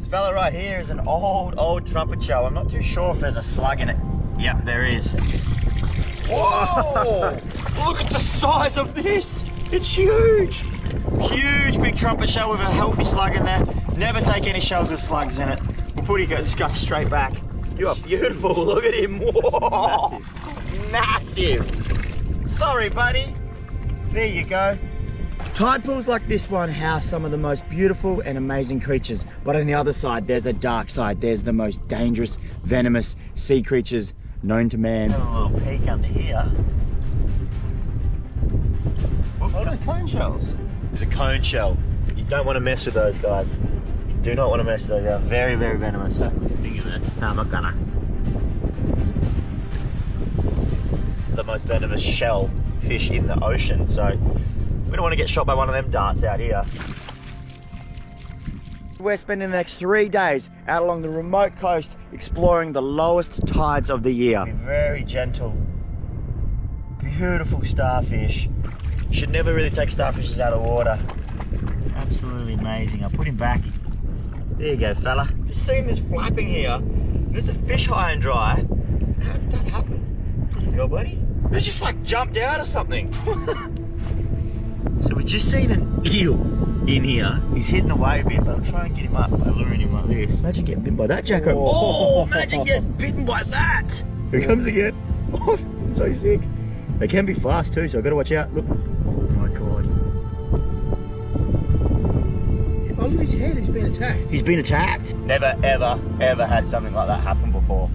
fella right here is an old trumpet shell. I'm not too sure if there's a slug in it. Yep, there is. Whoa! Look at the size of this! It's huge! Huge big trumpet shell with a healthy slug in there. Never take any shells with slugs in it. We'll put this guy straight back. You are beautiful, look at him. Whoa! Massive! Sorry, buddy. There you go. Tide pools like this one house some of the most beautiful and amazing creatures, but on the other side there's a dark side. There's the most dangerous, venomous sea creatures known to man. Have a little peek under here. What are the cone shells? It's a cone shell. You don't want to mess with those guys. You do not want to mess with those. They're very, very venomous. No, I'm not gonna. The most venomous shell fish in the ocean, so we don't want to get shot by one of them darts out here. We're spending the next 3 days out along the remote coast exploring the lowest tides of the year. Be very gentle, beautiful starfish. You should never really take starfishes out of water. Absolutely amazing. I'll put him back. There you go, fella. You've seen this flapping here. There's a fish high and dry. How did that happen? There you go, buddy. It just like jumped out or something. So we've just seen an eel in here. He's hidden away a bit, but I'll try and get him up by luring him like this. Imagine getting bitten by that, Jacko. Oh, imagine getting bitten by that. Here he comes again. Oh, so sick. They can be fast too, so I've got to watch out. Look. Oh my God. Oh, look at his head, he's been attacked. He's been attacked. Never, ever, ever had something like that happen before.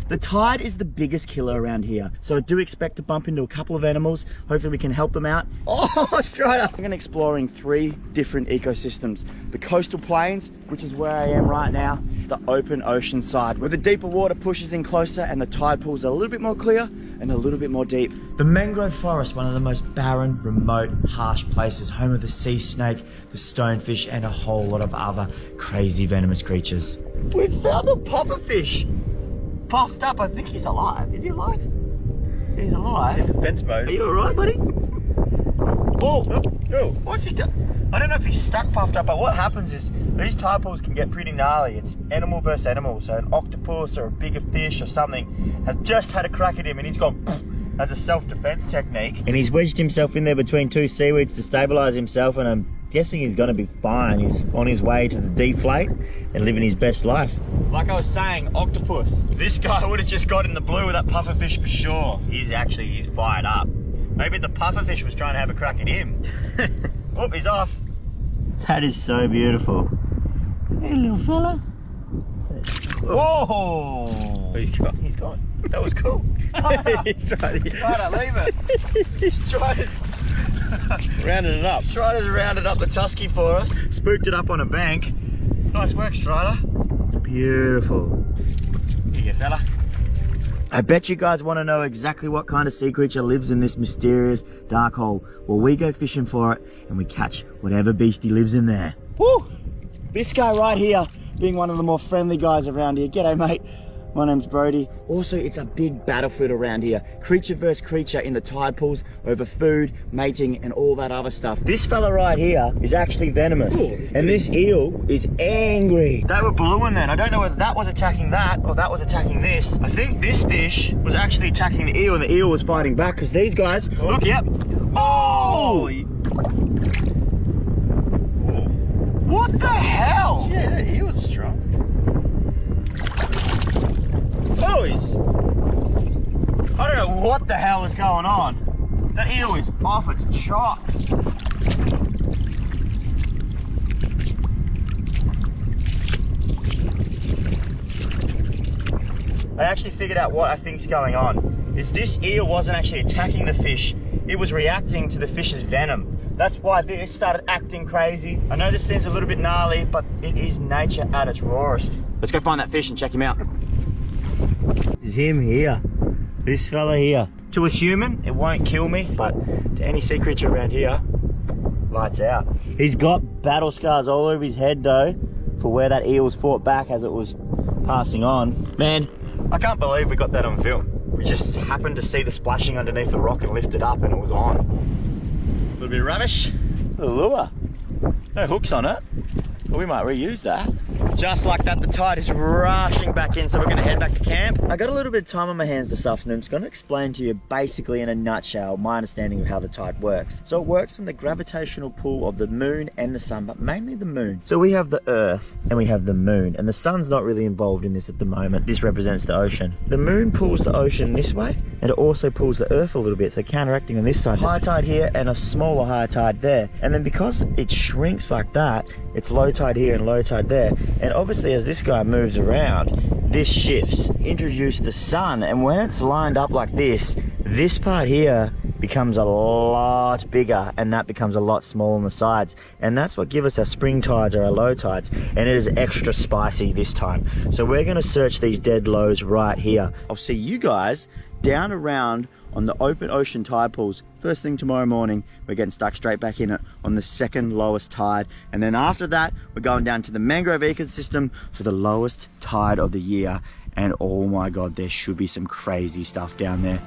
The tide is the biggest killer around here, so I do expect to bump into a couple of animals. Hopefully we can help them out. Oh, straight up! I'm going to exploring 3 different ecosystems. The coastal plains, which is where I am right now. The open ocean side, where the deeper water pushes in closer and the tide pools are a little bit more clear and a little bit more deep. The mangrove forest, one of the most barren, remote, harsh places, home of the sea snake, the stonefish, and a whole lot of other crazy venomous creatures. We found a pufferfish! Puffed up, I think he's alive. Is he alive? He's alive. He's in defense mode. Are you alright, buddy? Oh, oh, what's he done? I don't know if he's stuck puffed up, but what happens is these tide pools can get pretty gnarly. It's animal versus animal, so an octopus or a bigger fish or something has just had a crack at him and he's gone as a self-defense technique. And he's wedged himself in there between 2 seaweeds to stabilize himself, and I'm guessing he's going to be fine. He's on his way to the deflate and living his best life. Like I was saying, octopus. This guy would have just got in the blue with that pufferfish for sure. He's fired up. Maybe the pufferfish was trying to have a crack at him. Oh, he's off. That is so beautiful. Hey, little fella. Whoa! He's gone. He's gone. That was cool. He's trying to leave it. He's trying to rounded it up. Strider's rounded up the tusky for us. Spooked it up on a bank. Nice work, Strider. It's beautiful. Here you go, fella. I bet you guys want to know exactly what kind of sea creature lives in this mysterious dark hole. Well, we go fishing for it and we catch whatever beastie lives in there. Woo! This guy right here, being one of the more friendly guys around here. G'day, mate. My name's Brody. Also, it's a big battlefield around here. Creature versus creature in the tide pools over food, mating, and all that other stuff. This fella right here is actually venomous. Ooh, and this eel is angry. They were blue in then. I don't know whether that was attacking that or that was attacking this. I think this fish was actually attacking the eel and the eel was fighting back because these guys, look, yep. Oh! What the hell? Yeah, that eel was strong. Oh, I don't know what the hell is going on. That eel is off its chops. I actually figured out what I think's going on. Is this eel wasn't actually attacking the fish, it was reacting to the fish's venom. That's why this started acting crazy. I know this seems a little bit gnarly, but it is nature at its rawest. Let's go find that fish and check him out. It's him here. This fella here. To a human, it won't kill me, but to any sea creature around here, lights out. He's got battle scars all over his head though, for where that eel was fought back as it was passing on. Man, I can't believe we got that on film. We just happened to see the splashing underneath the rock and lift it up and it was on. A little bit of rubbish. A lure. No hooks on it. Well, we might reuse that. Just like that, the tide is rushing back in, so we're going to head back to camp. I got a little bit of time on my hands this afternoon. I'm just going to explain to you basically in a nutshell my understanding of how the tide works. So it works from the gravitational pull of the moon and the sun, but mainly the moon. So we have the earth and we have the moon, and the sun's not really involved in this at the moment. This represents the ocean. The moon pulls the ocean this way, and it also pulls the earth a little bit, so counteracting on this side. High tide here and a smaller high tide there. And then because it shrinks like that, it's low tide here and low tide there. And obviously as this guy moves around, this shifts. Introduce the sun, and when it's lined up like this part here becomes a lot bigger, and that becomes a lot smaller on the sides. And that's what gives us our spring tides or our low tides. And it is extra spicy this time. So we're gonna search these dead lows right here. I'll see you guys down around on the open ocean tide pools. First thing tomorrow morning, we're getting stuck straight back in it on the second lowest tide. And then after that, we're going down to the mangrove ecosystem for the lowest tide of the year. And oh my God, there should be some crazy stuff down there.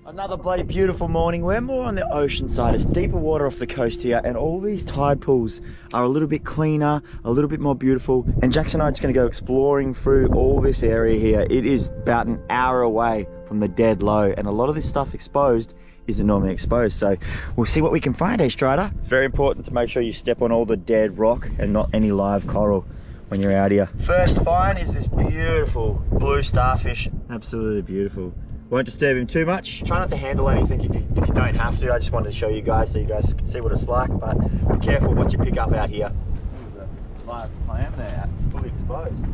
Another bloody beautiful morning. We're more on the ocean side. It's deeper water off the coast here, and all these tide pools are a little bit cleaner, a little bit more beautiful. And Jackson and I are just going to go exploring through all this area here. It is about an hour away from the dead low, and a lot of this stuff exposed isn't normally exposed. So we'll see what we can find, Strider. It's very important to make sure you step on all the dead rock and not any live coral when you're out here. First find is this beautiful blue starfish. Absolutely beautiful. Won't disturb him too much. Try not to handle anything if you don't have to. I just wanted to show you guys so you guys can see what it's like, but be careful what you pick up out here. There's a live clam there, it's fully exposed.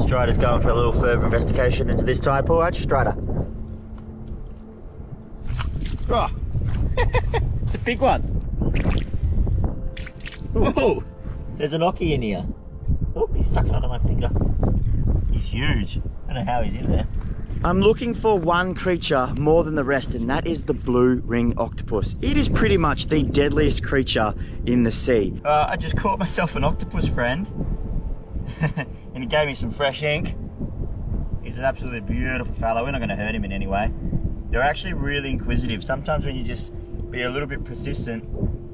Strider's going for a little further investigation into this tide pool, aren't you, Strider? Oh, it's a big one. Whoa! There's an Ockie in here. Oh, he's sucking under my finger. He's huge. I don't know how he's in there. I'm looking for one creature more than the rest, and that is the blue ring octopus. It is pretty much the deadliest creature in the sea. I just caught myself an octopus friend, and he gave me some fresh ink. He's an absolutely beautiful fellow. We're not going to hurt him in any way. They're actually really inquisitive. Sometimes when you just be a little bit persistent,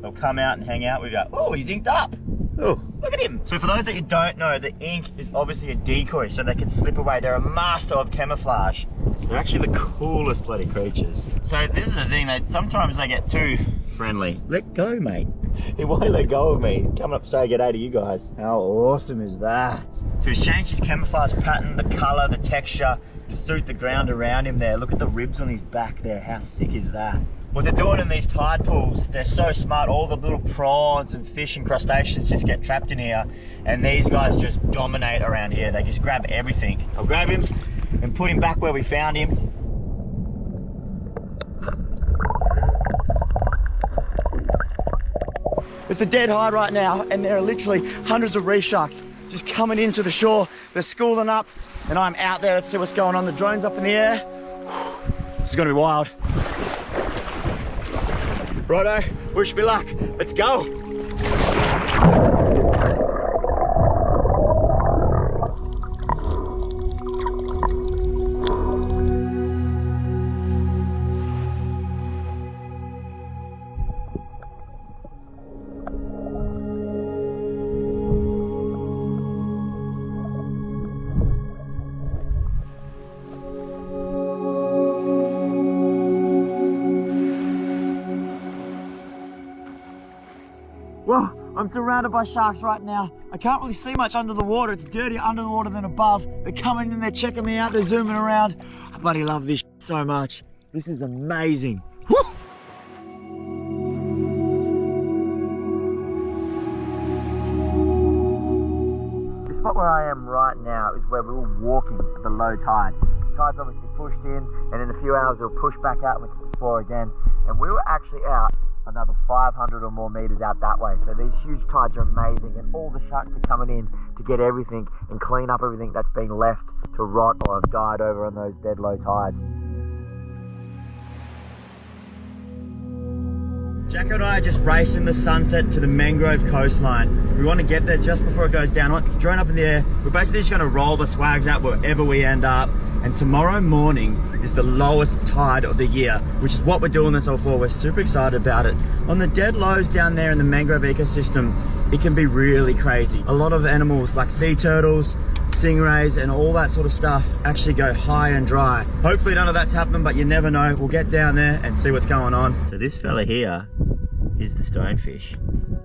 they'll come out and hang out with you. Oh, he's inked up. Oh, look at him. So for those that you don't know, the ink is obviously a decoy so they can slip away. They're a master of camouflage. They're actually the coolest bloody creatures. So this is the thing, that sometimes they get too friendly. Let go, mate. He won't let go of me. Coming up to say good day to you guys. How awesome is that? So he's changed his camouflage pattern, the color, the texture to suit the ground around him there. Look at the ribs on his back there. How sick is that? What they're doing in these tide pools, they're so smart. All the little prawns and fish and crustaceans just get trapped in here, and these guys just dominate around here. They just grab everything. I'll grab him and put him back where we found him. It's the dead high right now, and there are literally hundreds of reef sharks just coming into the shore. They're schooling up, and I'm out there. Let's see what's going on. The drone's up in the air. This is gonna be wild. Righto, wish me luck. Let's go. Well, I'm surrounded by sharks right now. I can't really see much under the water. It's dirtier under the water than above. They're coming in, they're checking me out, they're zooming around. I bloody love this so much. This is amazing. Woo! The spot where I am right now is where we were walking at the low tide. The tide's obviously pushed in, and in a few hours it'll push back out and we can explore again. And we were actually out another 500 or more meters out that way. So these huge tides are amazing, and all the sharks are coming in to get everything and clean up everything that's been left to rot or have died over on those dead low tides. Jacko and I are just racing the sunset to the mangrove coastline. We want to get there just before it goes down. Drone up in the air. We're basically just going to roll the swags out wherever we end up. And tomorrow morning is the lowest tide of the year, which is what we're doing this all for. We're super excited about it. On the dead lows down there in the mangrove ecosystem, it can be really crazy. A lot of animals like sea turtles, stingrays and all that sort of stuff actually go high and dry. Hopefully none of that's happening, but you never know. We'll get down there and see what's going on. So this fella here is the stonefish.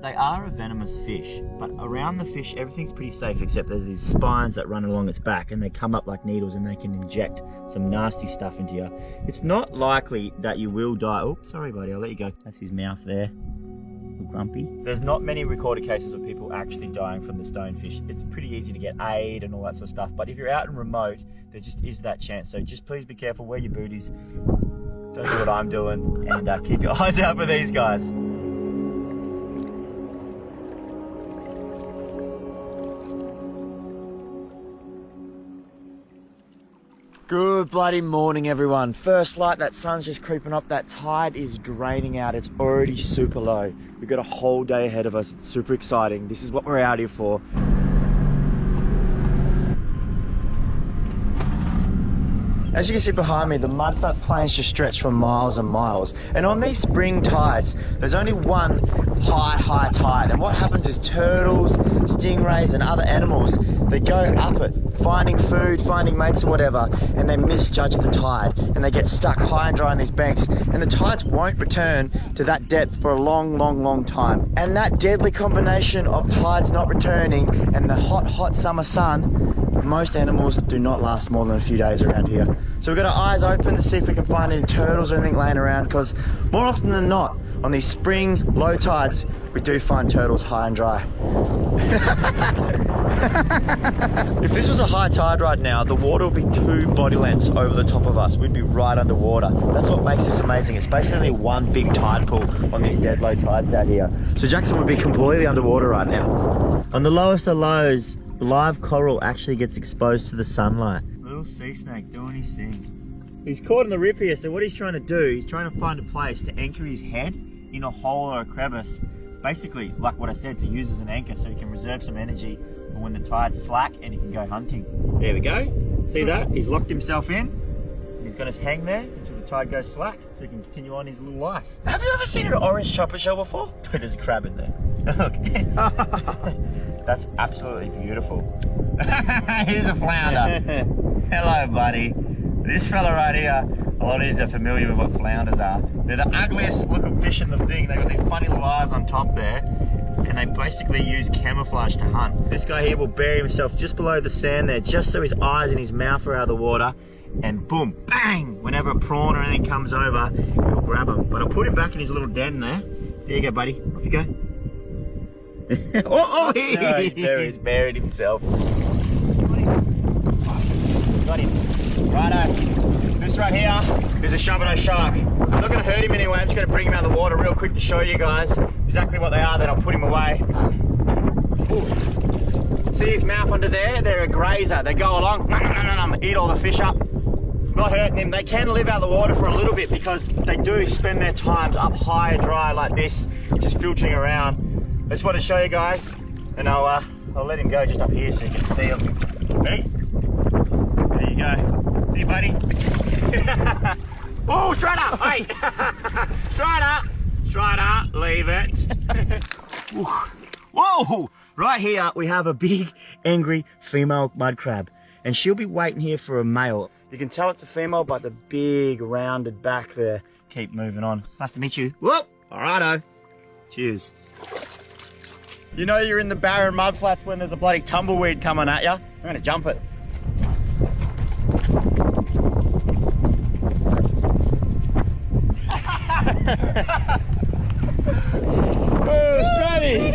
They are a venomous fish, but around the fish everything's pretty safe except there's these spines that run along its back and they come up like needles and they can inject some nasty stuff into you. It's not likely that you will die. Oh, sorry buddy, I'll let you go. That's his mouth there. Grumpy. There's not many recorded cases of people actually dying from the stonefish. It's pretty easy to get aid and all that sort of stuff, but if you're out and remote, there just is that chance. So just please be careful, wear your booties, don't do what I'm doing, and keep your eyes out for these guys. Good bloody morning, everyone. First light, that sun's just creeping up, that tide is draining out, it's already super low. We've got a whole day ahead of us, it's super exciting. This is what we're out here for. As you can see behind me, the mudflat plains just stretch for miles and miles. And on these spring tides, there's only one high tide. And what happens is turtles, stingrays and other animals, they go up it, finding food, finding mates or whatever, and they misjudge the tide. And they get stuck high and dry on these banks. And the tides won't return to that depth for a long time. And that deadly combination of tides not returning and the hot summer sun, most animals do not last more than a few days around here. So we've got our eyes open to see if we can find any turtles or anything laying around, because more often than not, on these spring low tides, we do find turtles high and dry. If this was a high tide right now, the water would be 2 body lengths over the top of us. We'd be right underwater. That's what makes this amazing. It's basically one big tide pool on these dead low tides out here. So Jackson would be completely underwater right now. On the lowest of lows, live coral actually gets exposed to the sunlight. Little sea snake doing his thing. He's caught in the rip here, so what he's trying to do, he's trying to find a place to anchor his head in a hole or a crevice. Basically, like what I said, to use as an anchor so he can reserve some energy for when the tide's slack and he can go hunting. There we go. See that? He's locked himself in. He's going to hang there until the tide goes slack so he can continue on his little life. Have you ever seen an orange chopper shell before? There's a crab in there. Look. That's absolutely beautiful. Here's a flounder. Hello, buddy. This fella right here, a lot of you are familiar with what flounders are. They're the ugliest looking fish in the thing. They've got these funny little eyes on top there, and they basically use camouflage to hunt. This guy here will bury himself just below the sand there, just so his eyes and his mouth are out of the water, and boom, bang, whenever a prawn or anything comes over, he'll grab him. But I'll put him back in his little den there. There you go, buddy. Off you go. He's buried himself. Got him. Righto. This right here is a shovel shark. I'm not going to hurt him anyway. I'm just going to bring him out of the water real quick to show you guys exactly what they are. Then I'll put him away. Ooh. See his mouth under there? They're a grazer. They go along, eat all the fish up. Not hurting him. They can live out of the water for a little bit because they do spend their times up high and dry like this, just filtering around. I just want to show you guys, and I'll let him go just up here so you can see him. Ready? There you go. See you, buddy. Oh, Shredder! Hey! Shredder! Leave it. Whoa! Right here we have a big, angry female mud crab, and she'll be waiting here for a male. You can tell it's a female by the big, rounded back there. Keep moving on. It's nice to meet you. Whoop! Alrighto. Cheers. You know you're in the barren mudflats when there's a bloody tumbleweed coming at you. I'm gonna jump it. Oh, Stratty!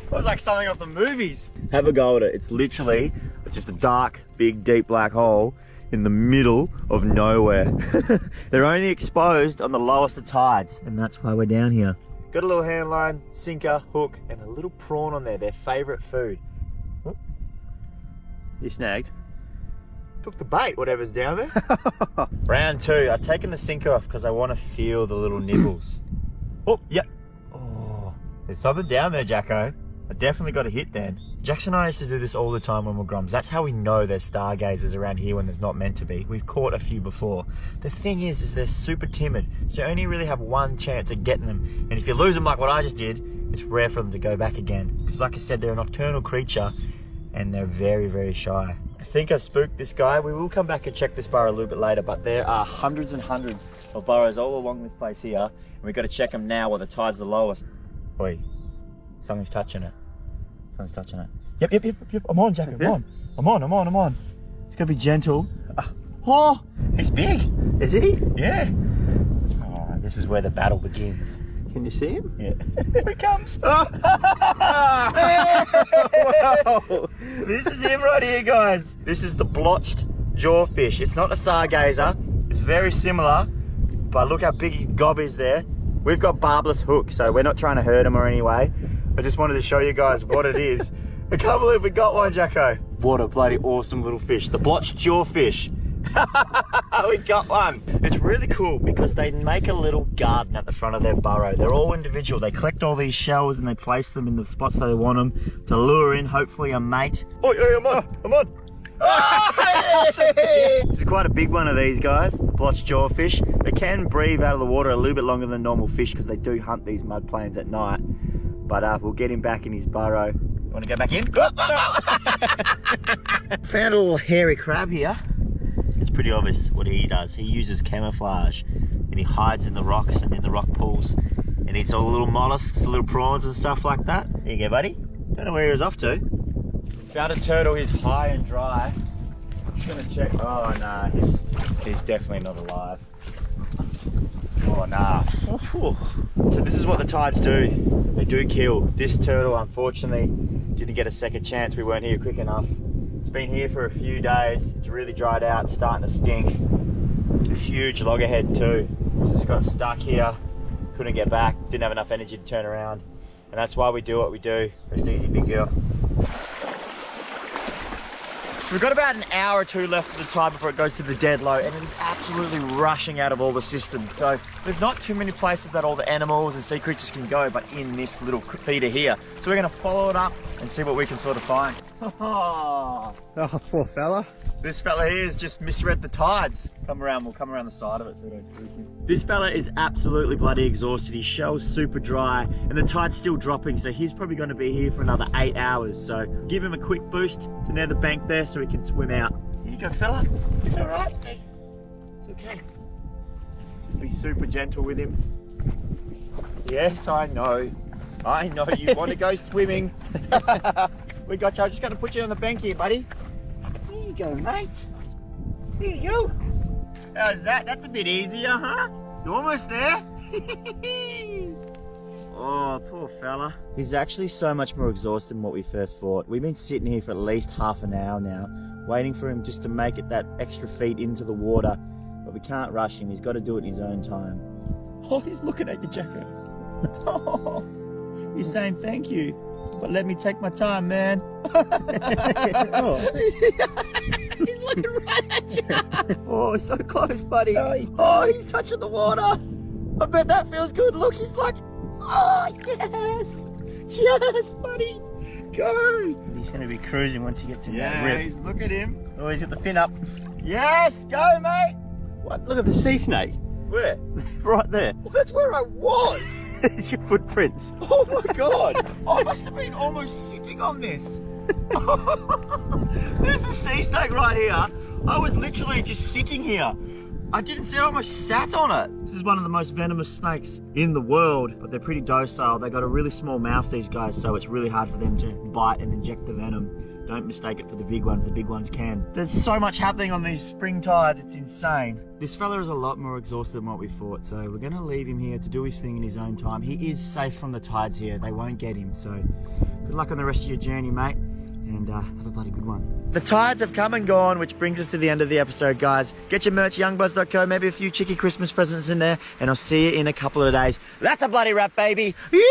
That was like something off the movies. Have a go at it. It's literally just a dark, big, deep black hole in the middle of nowhere. They're only exposed on the lowest of tides, and that's why we're down here. Got a little hand line, sinker, hook, and a little prawn on there, their favourite food. You snagged. took the bait, whatever's down there. Round 2. I've taken the sinker off because I want to feel the little nibbles. Oh, yep. Oh, there's something down there, Jacko. I definitely got a hit then. Jackson and I used to do this all the time when we're grums. That's how we know there's stargazers around here when there's not meant to be. We've caught a few before. The thing is they're super timid, so you only really have one chance at getting them. And if you lose them like what I just did, it's rare for them to go back again. Because like I said, they're a nocturnal creature and they're very, very shy. I think I've spooked this guy. We will come back and check this burrow a little bit later, but there are hundreds and hundreds of burrows all along this place here. And we've got to check them now while the tide's the lowest. Oi, something's touching it. Something's touching it. Yep. I'm on, Jack. I'm on. It's gotta be gentle. Oh, he's big. Is he? Yeah. Oh, this is where the battle begins. Can you see him? Yeah. Here he comes. Oh. Wow. This is him right here, guys. This is the blotched jawfish. It's not a stargazer. It's very similar, but look how big his gob is there. We've got barbless hooks, so we're not trying to hurt him or any way. I just wanted to show you guys what it is. I can't believe we got one, Jacko. What a bloody awesome little fish. The blotched jawfish. We got one. It's really cool because they make a little garden at the front of their burrow. They're all individual. They collect all these shells and they place them in the spots they want them to lure in, hopefully, a mate. Oh, yeah, I'm on. This is quite a big one of these guys, the blotched jawfish. They can breathe out of the water a little bit longer than normal fish because they do hunt these mud plains at night. But we'll get him back in his burrow. You want to go back in? Found a little hairy crab here. It's pretty obvious what he does. He uses camouflage and he hides in the rocks and in the rock pools and eats all the little mollusks, little prawns and stuff like that. There you go, buddy. Don't know where he was off to. Found a turtle. He's high and dry. I'm just gonna check. Oh nah, he's definitely not alive. Oh nah. So this is what the tides do. They do kill. This turtle unfortunately didn't get a second chance. We weren't here quick enough. It's been here for a few days. It's really dried out, starting to stink. A huge loggerhead too. Just got stuck here. Couldn't get back. Didn't have enough energy to turn around. And that's why we do what we do. Rest easy, big girl. So we've got about an hour or two left of the tide before it goes to the dead low, and it is absolutely rushing out of all the systems. So there's not too many places that all the animals and sea creatures can go, but in this little feeder here. So we're going to follow it up and see what we can sort of find. Oh, poor fella. This fella here has just misread the tides. We'll come around the side of it so we don't spook him. This fella is absolutely bloody exhausted. His shell's super dry and the tide's still dropping, so he's probably going to be here for another 8 hours. So give him a quick boost to near the bank there so he can swim out. Here you go, fella. It's all right. It's okay. Just be super gentle with him. Yes, I know. I know you want to go swimming. We got you. I'm just going to put you on the bank here, buddy. There you go, mate. There you go. How's that? That's a bit easier, huh? You're almost there. Oh, poor fella. He's actually so much more exhausted than what we first thought. We've been sitting here for at least half an hour now, waiting for him just to make it that extra feet into the water. But we can't rush him. He's got to do it in his own time. Oh, he's looking at you, Jacko. Oh, he's saying thank you, but let me take my time, man. Oh. He's looking right at you. Oh, so close, buddy. Oh, he's touching the water. I bet that feels good. Look, he's like, oh, yes. Yes, buddy. Go. He's going to be cruising once he gets in that rip. Yeah, look at him. Oh, he's got the fin up. Yes, go, mate. What? Look at the sea snake. Where? Right there. Well, that's where I was. It's your footprints. Oh my God. I must have been almost sitting on this. There's a sea snake right here. I was literally just sitting here. I didn't see it, I almost sat on it. This is one of the most venomous snakes in the world, but they're pretty docile. They got a really small mouth, these guys, so it's really hard for them to bite and inject the venom. Don't mistake it for the big ones can. There's so much happening on these spring tides, it's insane. This fella is a lot more exhausted than what we thought, so we're gonna leave him here to do his thing in his own time. He is safe from the tides here, they won't get him, so good luck on the rest of your journey, mate, and have a bloody good one. The tides have come and gone, which brings us to the end of the episode, guys. Get your merch, youngbuzz.co, maybe a few cheeky Christmas presents in there, and I'll see you in a couple of days. That's a bloody wrap, baby. Yoo!